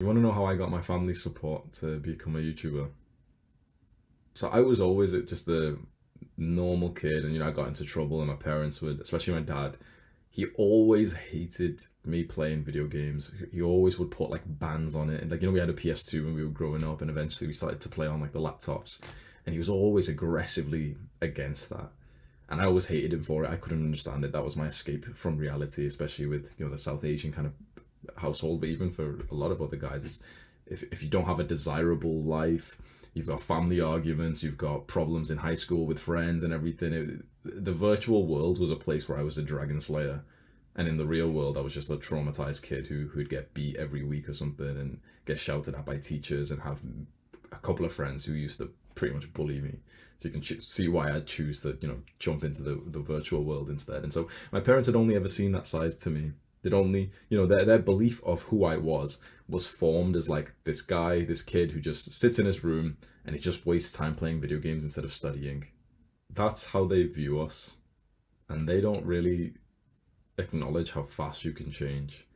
You want to know how I got my family's support to become a YouTuber? So I was always just a normal kid, and I got into trouble, and my parents would, especially my dad, he always hated me playing video games. He always would put like bans on it, and like we had a PS2 when we were growing up, and eventually we started to play on like the laptops, and he was always aggressively against that. And I always hated him for it. I couldn't understand it. That was my escape from reality, especially with the South Asian kind of household, but even for a lot of other guys, it's, if you don't have a desirable life, you've got family arguments, you've got problems in high school with friends and everything. The virtual world was a place where I was a dragon slayer, and in the real world, I was just a traumatized kid who'd get beat every week or something and get shouted at by teachers and have a couple of friends who used to pretty much bully me. So you can see why I'd choose to jump into the virtual world instead. And so my parents had only ever seen that side to me. They'd only, their belief of who I was formed as like this guy, this kid who just sits in his room and he just wastes time playing video games instead of studying. That's how they view us. And they don't really acknowledge how fast you can change.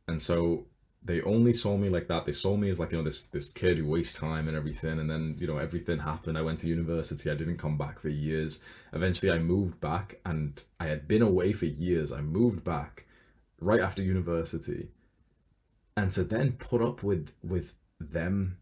And so they only saw me like that. They saw me as like, this kid who wastes time and everything. And then, everything happened. I went to university. I didn't come back for years. Eventually I moved back, and I had been away for years. I moved back right after university, and to then put up with them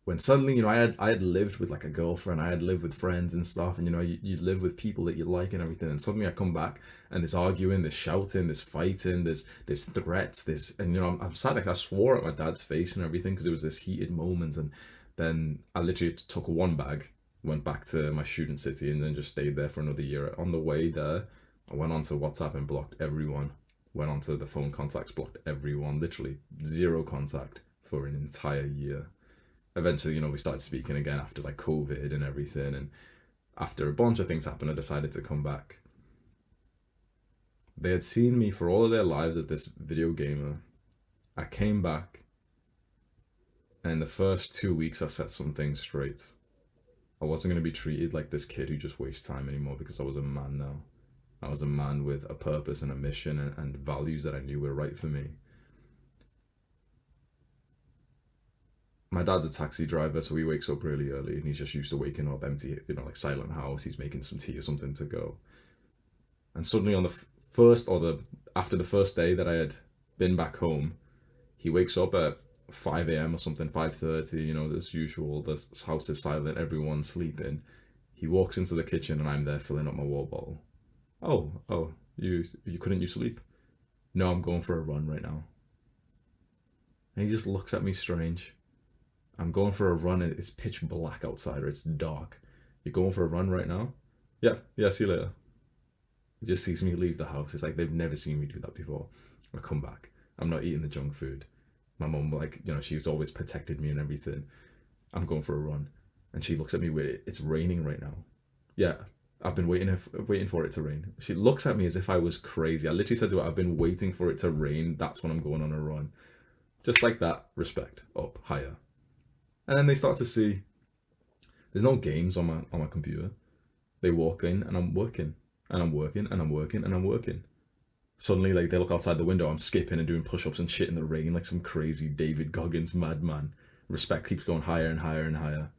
when suddenly I had lived with like a girlfriend, I had lived with friends and stuff, and you live with people that you like and everything, and suddenly I come back and there's arguing, there's shouting, there's fighting, there's threats, and I'm sad, like I swore at my dad's face and everything because it was this heated moment. And then I literally took one bag, went back to my student city, and then just stayed there for another year. On the way there, I went onto WhatsApp and blocked everyone, went onto the phone contacts, blocked everyone, literally zero contact for an entire year. Eventually, we started speaking again after like COVID and everything. And after a bunch of things happened, I decided to come back. They had seen me for all of their lives as this video gamer. I came back, and in the first 2 weeks, I set some things straight. I wasn't going to be treated like this kid who just wastes time anymore, because I was a man now. I was a man with a purpose and a mission, and values that I knew were right for me. My dad's a taxi driver, so he wakes up really early, and he's just used to waking up empty, like silent house. He's making some tea or something to go. And suddenly on the first, or the after the first day that I had been back home, he wakes up at 5 a.m. or something, 5:30. As usual, the house is silent, everyone's sleeping. He walks into the kitchen, and I'm there filling up my water bottle. Oh, you couldn't you sleep? No, I'm going for a run right now. And he just looks at me strange. I'm going for a run, and it's pitch black outside, or it's dark. You're going for a run right now? Yeah, see you later. He just sees me leave the house. It's like they've never seen me do that before. I come back. I'm not eating the junk food. My mum, like, she's always protected me and everything. I'm going for a run. And she looks at me with, it's raining right now. Yeah, I've been waiting for it to rain. She looks at me as if I was crazy. I literally said to her, I've been waiting for it to rain. That's when I'm going on a run. Just like that, respect, up, higher. And then they start to see there's no games on my computer. They walk in, and I'm working, and I'm working, and I'm working, and I'm working. Suddenly, like, they look outside the window, I'm skipping and doing push-ups and shit in the rain like some crazy David Goggins madman. Respect keeps going higher and higher and higher.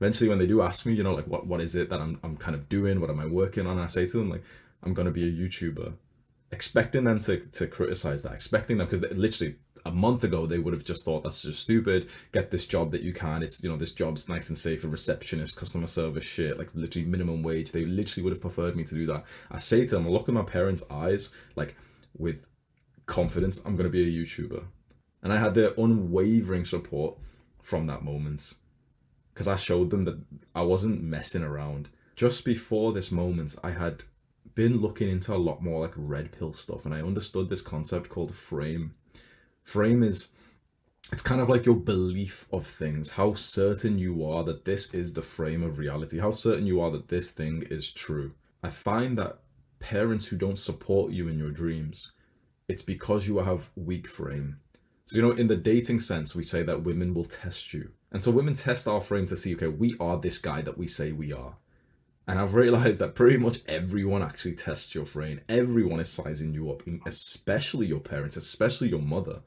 Eventually, when they do ask me, like, what is it that I'm kind of doing? What am I working on? I say to them, like, I'm going to be a YouTuber. Expecting them to criticize that, expecting them, because literally a month ago they would have just thought that's just stupid. Get this job that you can. It's this job's nice and safe, a receptionist, customer service shit, like literally minimum wage. They literally would have preferred me to do that. I say to them, I look in my parents' eyes, like with confidence, I'm gonna be a YouTuber, and I had their unwavering support from that moment, because I showed them that I wasn't messing around. Just before this moment, I had been looking into a lot more like red pill stuff, and I understood this concept called frame. Frame is, it's kind of like your belief of things, how certain you are that this is the frame of reality, how certain you are that this thing is true. I find that parents who don't support you in your dreams, it's because you have weak frame. So, in the dating sense, we say that women will test you. And so women test our frame to see, okay, we are this guy that we say we are. And I've realized that pretty much everyone actually tests your frame. Everyone is sizing you up, especially your parents, especially your mother.